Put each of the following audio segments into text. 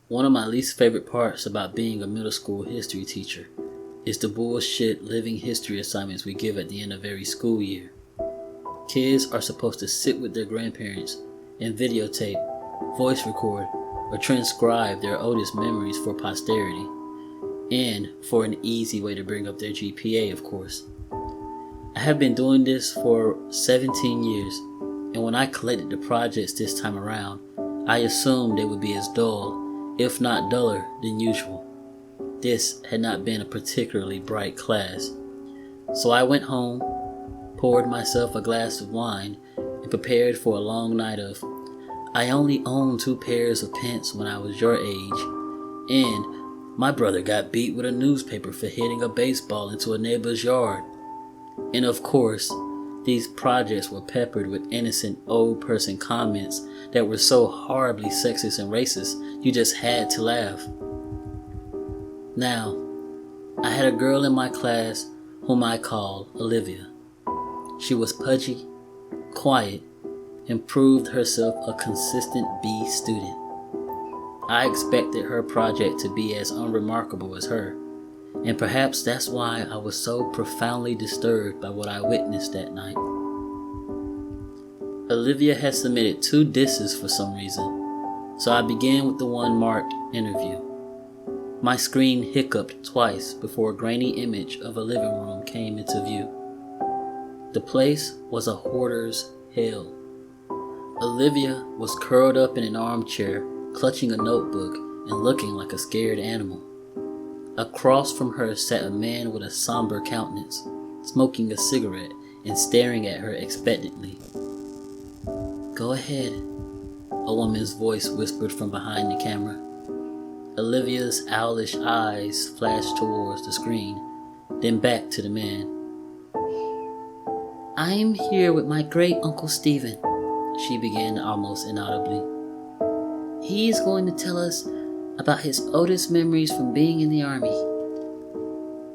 One of my least favorite parts about being a middle school history teacher is the bullshit living history assignments we give at the end of every school year. Kids are supposed to sit with their grandparents and videotape, voice record, or transcribe their oldest memories for posterity, and for an easy way to bring up their GPA, of course. I have been doing this for 17 years, and when I collected the projects this time around, I assumed they would be as dull, if not duller, than usual. This had not been a particularly bright class. So I went home, poured myself a glass of wine, and prepared for a long night of, I only owned 2 pairs of pants when I was your age, and my brother got beat with a newspaper for hitting a baseball into a neighbor's yard. And of course, these projects were peppered with innocent old person comments that were so horribly sexist and racist, you just had to laugh. Now, I had a girl in my class whom I called Olivia. She was pudgy, quiet, and proved herself a consistent B student. I expected her project to be as unremarkable as her, and perhaps that's why I was so profoundly disturbed by what I witnessed that night. Olivia had submitted 2 disses for some reason, so I began with the one marked interview. My screen hiccuped twice before a grainy image of a living room came into view. The place was a hoarder's hell. Olivia was curled up in an armchair, clutching a notebook and looking like a scared animal. Across from her sat a man with a somber countenance, smoking a cigarette and staring at her expectantly. "Go ahead," a woman's voice whispered from behind the camera. Olivia's owlish eyes flashed towards the screen, then back to the man. "I am here with my great Uncle Stephen," she began almost inaudibly. "He is going to tell us about his oldest memories from being in the army."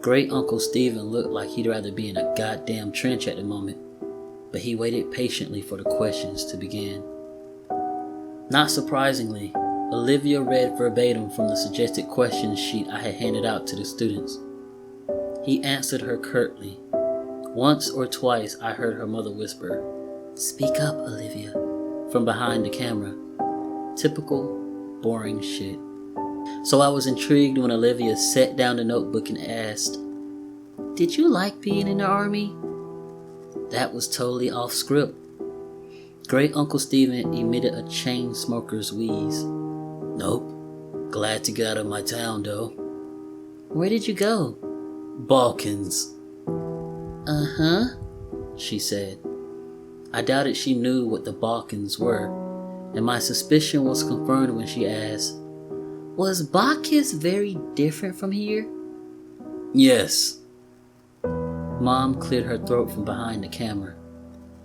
Great Uncle Stephen looked like he'd rather be in a goddamn trench at the moment, but he waited patiently for the questions to begin. Not surprisingly, Olivia read verbatim from the suggested question sheet I had handed out to the students. He answered her curtly. Once or twice I heard her mother whisper, "Speak up, Olivia," from behind the camera. Typical, boring shit. So I was intrigued when Olivia set down the notebook and asked, "Did you like being in the army?" That was totally off script. Great Uncle Stephen emitted a chain smoker's wheeze. "Nope. Glad to get out of my town, though." "Where did you go?" "Balkans." "Uh-huh," she said. I doubted she knew what the Balkans were, and my suspicion was confirmed when she asked, "Was Bacchus very different from here?" "Yes." Mom cleared her throat from behind the camera,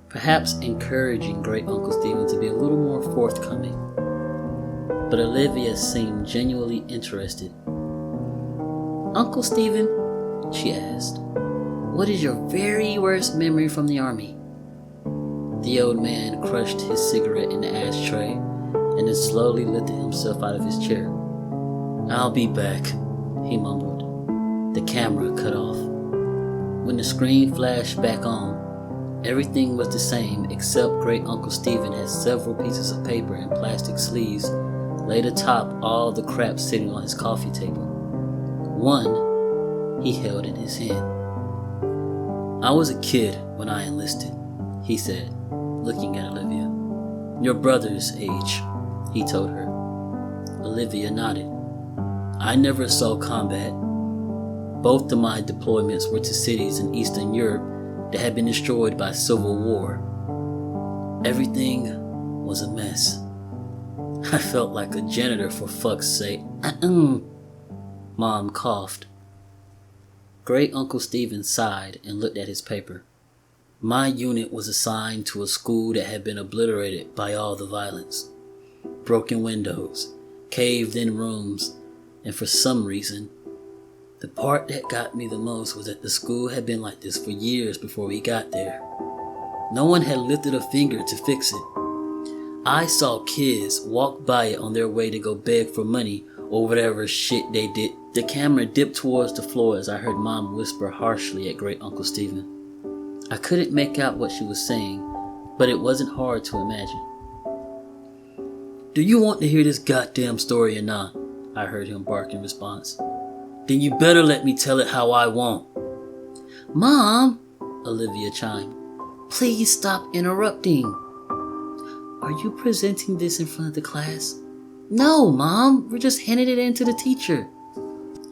perhaps encouraging Great Uncle Stephen to be a little more forthcoming. But Olivia seemed genuinely interested. "Uncle Stephen," she asked, "what is your very worst memory from the army?" The old man crushed his cigarette in the ashtray and then slowly lifted himself out of his chair. "I'll be back," he mumbled. The camera cut off. When the screen flashed back on, everything was the same except Great Uncle Stephen had several pieces of paper and plastic sleeves laid atop all the crap sitting on his coffee table. One he held in his hand. "I was a kid when I enlisted," he said, looking at Olivia. "Your brother's age," he told her. Olivia nodded. "I never saw combat. Both of my deployments were to cities in Eastern Europe that had been destroyed by civil war. Everything was a mess. I felt like a janitor, for fuck's sake." Mom coughed. Great Uncle Stephen sighed and looked at his paper. "My unit was assigned to a school that had been obliterated by all the violence. Broken windows, caved-in rooms, and for some reason, the part that got me the most was that the school had been like this for years before we got there. No one had lifted a finger to fix it. I saw kids walk by it on their way to go beg for money or whatever shit they did. The camera dipped towards the floor as I heard Mom whisper harshly at Great Uncle Stephen. I couldn't make out what she was saying, but it wasn't hard to imagine. "Do you want to hear this goddamn story or not?" I heard him bark in response. "Then you better let me tell it how I want." "Mom," Olivia chimed, "please stop interrupting." "Are you presenting this in front of the class?" "No, Mom, we're just handing it in to the teacher."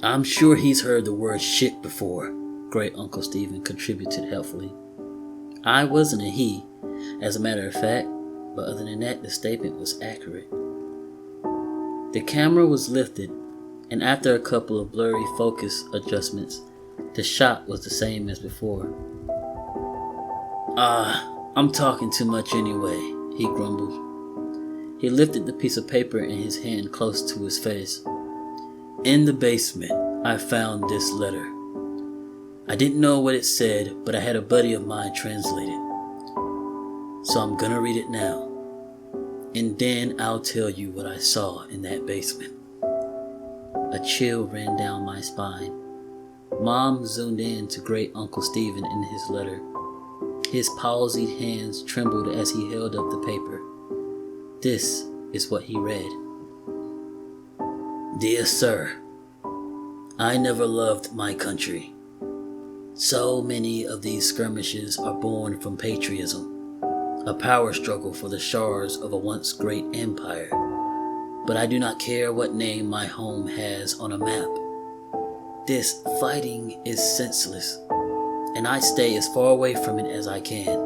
"I'm sure he's heard the word shit before," Great Uncle Stephen contributed helpfully. I wasn't a he, as a matter of fact, but other than that, the statement was accurate. The camera was lifted, and after a couple of blurry focus adjustments, the shot was the same as before. I'm talking too much anyway," he grumbled. He lifted the piece of paper in his hand close to his face. "In the basement, I found this letter. I didn't know what it said, but I had a buddy of mine translate it. So I'm gonna read it now, and then I'll tell you what I saw in that basement." A chill ran down my spine. Mom zoomed in to Great Uncle Stephen in his letter. His palsied hands trembled as he held up the paper. This is what he read. "Dear Sir, I never loved my country. So many of these skirmishes are born from patriotism, a power struggle for the shards of a once great empire. But I do not care what name my home has on a map. This fighting is senseless, and I stay as far away from it as I can.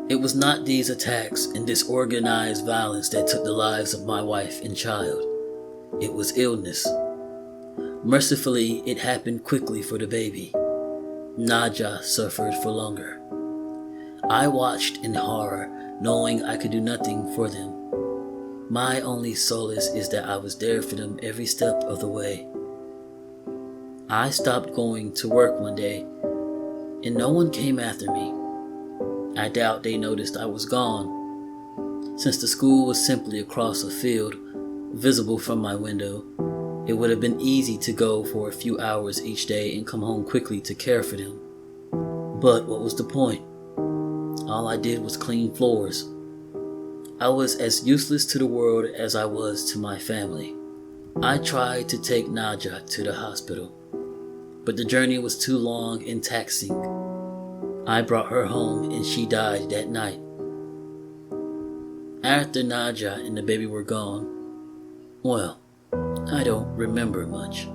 It was not these attacks and disorganized violence that took the lives of my wife and child. It was illness. Mercifully, it happened quickly for the baby. Naja suffered for longer. I watched in horror, knowing I could do nothing for them. My only solace is that I was there for them every step of the way. I stopped going to work one day, and no one came after me. I doubt they noticed I was gone. Since the school was simply across a field, visible from my window, it would have been easy to go for a few hours each day and come home quickly to care for them. But what was the point? All I did was clean floors. I was as useless to the world as I was to my family. I tried to take Naja to the hospital, but the journey was too long and taxing. I brought her home and she died that night. After Naja and the baby were gone, well, I don't remember much.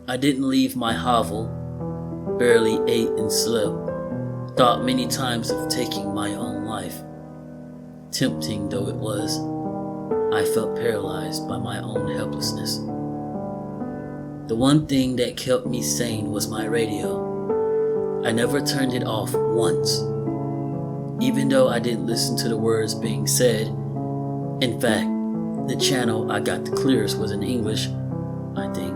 I didn't leave my hovel, barely ate and slept, thought many times of taking my own life. Tempting though it was, I felt paralyzed by my own helplessness. The one thing that kept me sane was my radio. I never turned it off once, even though I didn't listen to the words being said. In fact, the channel I got the clearest was in English, I think,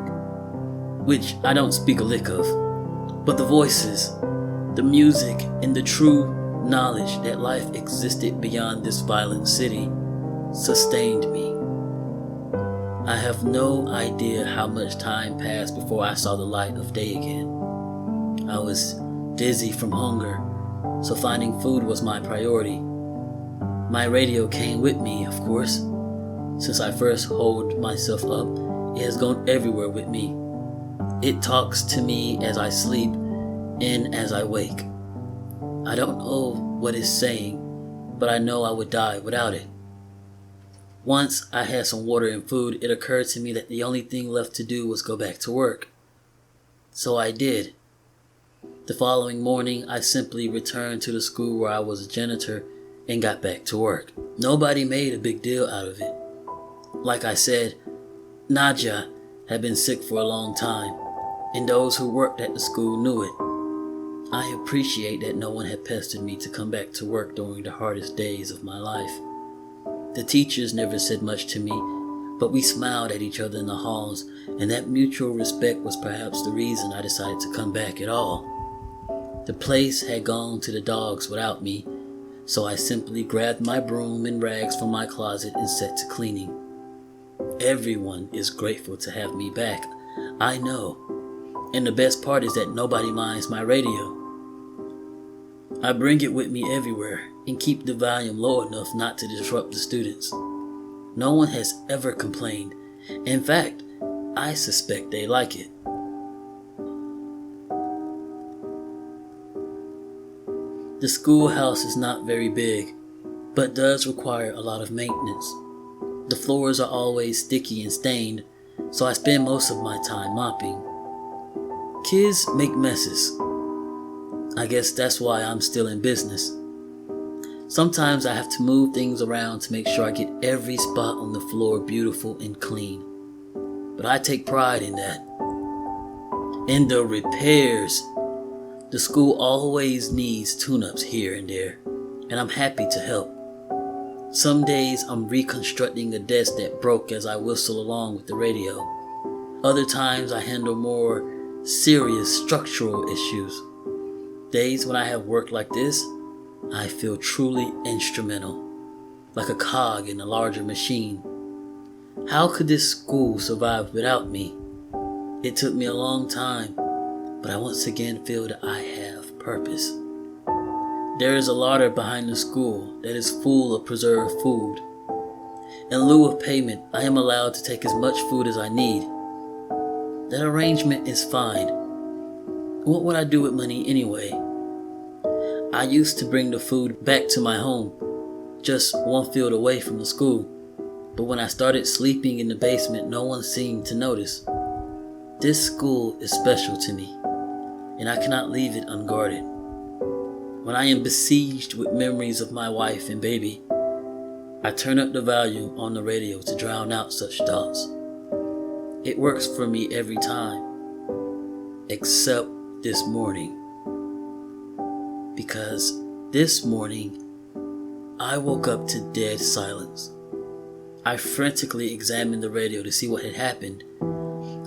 which I don't speak a lick of, but the voices, the music, and the true knowledge that life existed beyond this violent city sustained me. I have no idea how much time passed before I saw the light of day again. I was dizzy from hunger, so finding food was my priority. My radio came with me, of course. Since I first holed myself up, it has gone everywhere with me. It talks to me as I sleep and as I wake. I don't know what it's saying, but I know I would die without it. Once I had some water and food, it occurred to me that the only thing left to do was go back to work. So I did. The following morning, I simply returned to the school where I was a janitor and got back to work. Nobody made a big deal out of it. Like I said, Naja had been sick for a long time, and those who worked at the school knew it. I appreciate that no one had pestered me to come back to work during the hardest days of my life. The teachers never said much to me, but we smiled at each other in the halls, and that mutual respect was perhaps the reason I decided to come back at all. The place had gone to the dogs without me, so I simply grabbed my broom and rags from my closet and set to cleaning. Everyone is grateful to have me back. I know. And the best part is that nobody minds my radio. I bring it with me everywhere and keep the volume low enough not to disrupt the students. No one has ever complained. In fact, I suspect they like it. The schoolhouse is not very big, but does require a lot of maintenance. The floors are always sticky and stained, so I spend most of my time mopping. Kids make messes. I guess that's why I'm still in business. Sometimes I have to move things around to make sure I get every spot on the floor beautiful and clean. But I take pride in that. In the repairs. The school always needs tune-ups here and there, and I'm happy to help. Some days I'm reconstructing a desk that broke as I whistle along with the radio. Other times I handle more serious structural issues. Days when I have work like this, I feel truly instrumental, like a cog in a larger machine. How could this school survive without me? It took me a long time, but I once again feel that I have purpose. There is a larder behind the school that is full of preserved food. In lieu of payment, I am allowed to take as much food as I need. That arrangement is fine. What would I do with money anyway? I used to bring the food back to my home, just one field away from the school. But when I started sleeping in the basement, no one seemed to notice. This school is special to me, and I cannot leave it unguarded. When I am besieged with memories of my wife and baby, I turn up the volume on the radio to drown out such thoughts. It works for me every time, except this morning. Because this morning, I woke up to dead silence. I frantically examined the radio to see what had happened.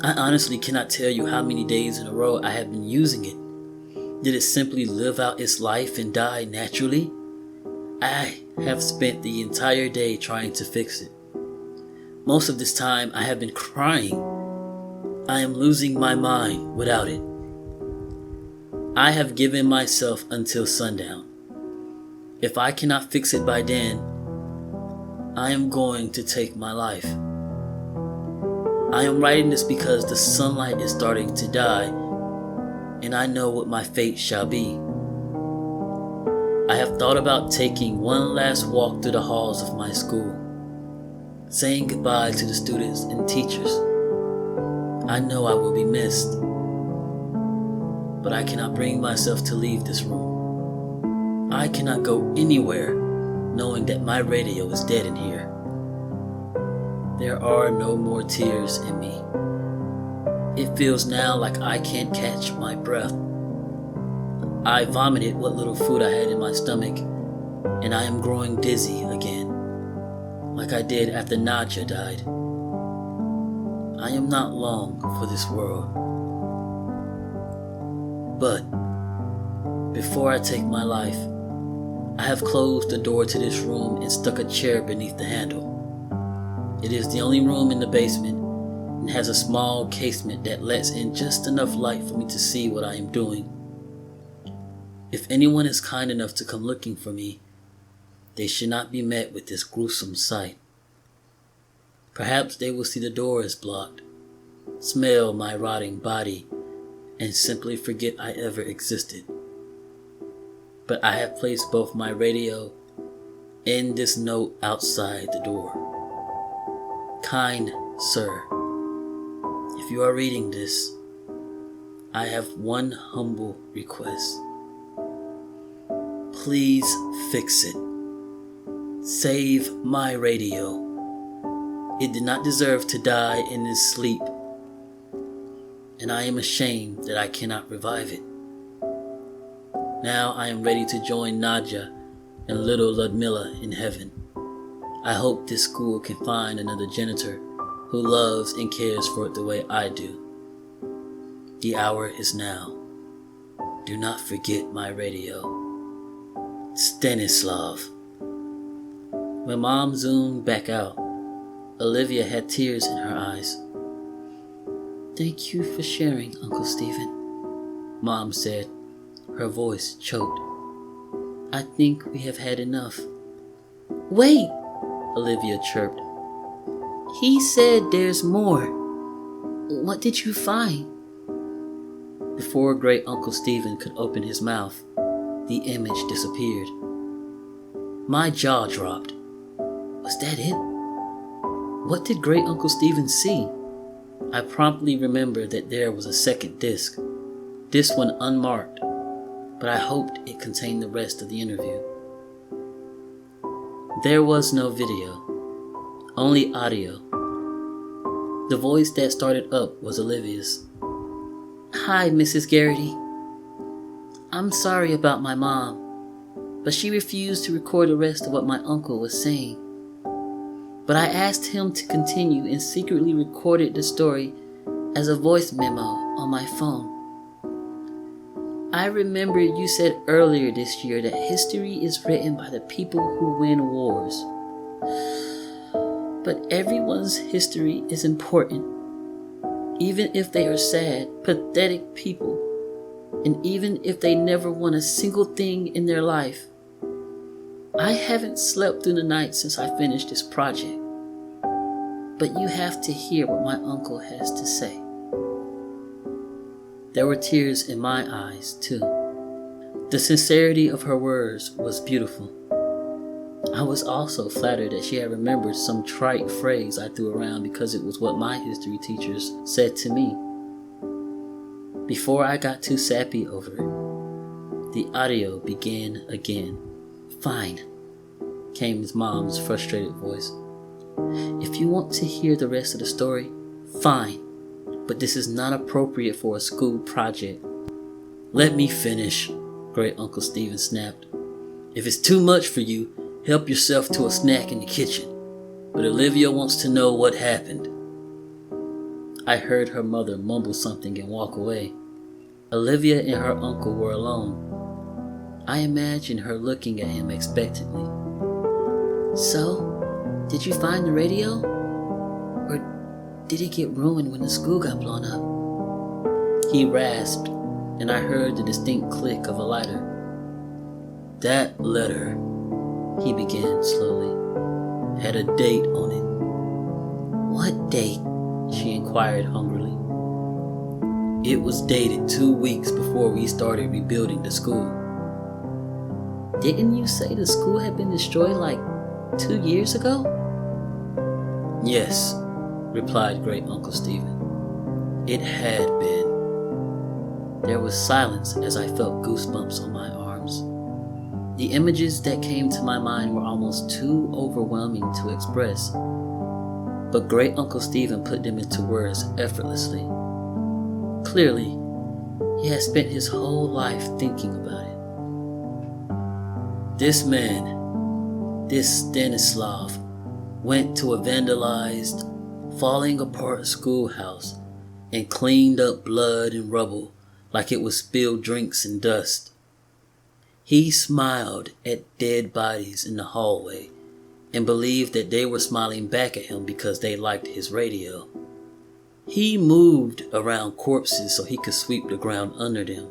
I honestly cannot tell you how many days in a row I have been using it. Did it simply live out its life and die naturally? I have spent the entire day trying to fix it. Most of this time I have been crying. I am losing my mind without it. I have given myself until sundown. If I cannot fix it by then, I am going to take my life. I am writing this because the sunlight is starting to die, and I know what my fate shall be. I have thought about taking one last walk through the halls of my school, saying goodbye to the students and teachers. I know I will be missed, but I cannot bring myself to leave this room. I cannot go anywhere knowing that my radio is dead in here. There are no more tears in me. It feels now like I can't catch my breath. I vomited what little food I had in my stomach, and I am growing dizzy again, like I did after Nadja died. I am not long for this world. But before I take my life, I have closed the door to this room and stuck a chair beneath the handle. It is the only room in the basement and has a small casement that lets in just enough light for me to see what I am doing. If anyone is kind enough to come looking for me, they should not be met with this gruesome sight. Perhaps they will see the door is blocked, smell my rotting body, and simply forget I ever existed. But I have placed both my radio and this note outside the door. Kind sir, if you are reading this, I have one humble request. Please fix it. Save my radio. It did not deserve to die in its sleep, and I am ashamed that I cannot revive it. Now I am ready to join Nadja and little Ludmilla in heaven. I hope this school can find another janitor who loves and cares for it the way I do. The hour is now. Do not forget my radio. Stanislav. When Mom zoomed back out, Olivia had tears in her eyes. "Thank you for sharing, Uncle Stephen," Mom said, her voice choked. "I think we have had enough." "Wait," Olivia chirped. "He said there's more. What did you find?" Before Great Uncle Stephen could open his mouth, the image disappeared. My jaw dropped. Was that it? What did Great Uncle Stephen see? I promptly remembered that there was a second disc, this one unmarked, but I hoped it contained the rest of the interview. There was no video, only audio. The voice that started up was Olivia's. "Hi, Mrs. Garrity. I'm sorry about my mom, but she refused to record the rest of what my uncle was saying. But I asked him to continue and secretly recorded the story as a voice memo on my phone. I remember you said earlier this year that history is written by the people who win wars. But everyone's history is important, even if they are sad, pathetic people, and even if they never won a single thing in their life. I haven't slept through the night since I finished this project, but you have to hear what my uncle has to say." There were tears in my eyes, too. The sincerity of her words was beautiful. I was also flattered that she had remembered some trite phrase I threw around because it was what my history teachers said to me. Before I got too sappy over it, the audio began again. "Fine," came his mom's frustrated voice. "If you want to hear the rest of the story, fine, but this is not appropriate for a school project." "Let me finish," Great Uncle Stephen snapped. "If it's too much for you, help yourself to a snack in the kitchen. But Olivia wants to know what happened." I heard her mother mumble something and walk away. Olivia and her uncle were alone. I imagined her looking at him expectantly. "So, did you find the radio? Or did it get ruined when the school got blown up?" He rasped, and I heard the distinct click of a lighter. "That letter," he began slowly, "had a date on it." "What date?" she inquired hungrily. "It was dated 2 weeks before we started rebuilding the school." "Didn't you say the school had been destroyed like 2 years ago?" "Yes," replied Great Uncle Stephen. "It had been." There was silence as I felt goosebumps on my arms. The images that came to my mind were almost too overwhelming to express, but Great Uncle Stephen put them into words effortlessly. Clearly, he had spent his whole life thinking about it. "This man, this Stanislav, went to a vandalized, falling apart schoolhouse and cleaned up blood and rubble like it was spilled drinks and dust. He smiled at dead bodies in the hallway and believed that they were smiling back at him because they liked his radio. He moved around corpses so he could sweep the ground under them.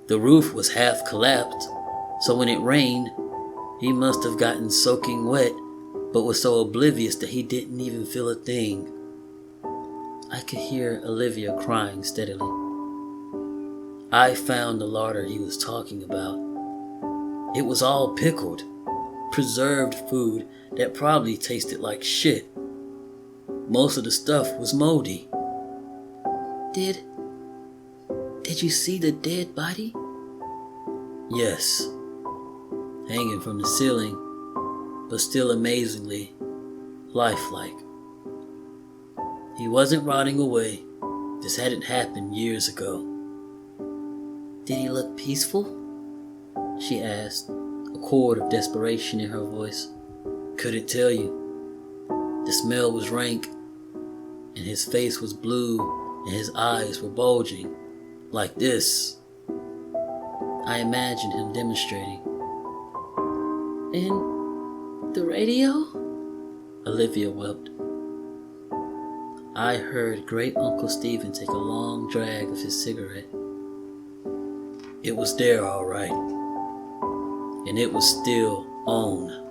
The roof was half collapsed, so when it rained, he must have gotten soaking wet, but was so oblivious that he didn't even feel a thing." I could hear Olivia crying steadily. "I found the larder he was talking about. It was all pickled, preserved food that probably tasted like shit. Most of the stuff was moldy." Did you see the dead body?" "Yes, hanging from the ceiling, but still amazingly lifelike. He wasn't rotting away. This hadn't happened years ago." "Did he look peaceful?" she asked, a chord of desperation in her voice. "Couldn't tell you. The smell was rank, and his face was blue, and his eyes were bulging, like this." I imagined him demonstrating. "And the radio?" Olivia wept. I heard Great Uncle Stephen take a long drag of his cigarette. It was there, all right. And it was still on.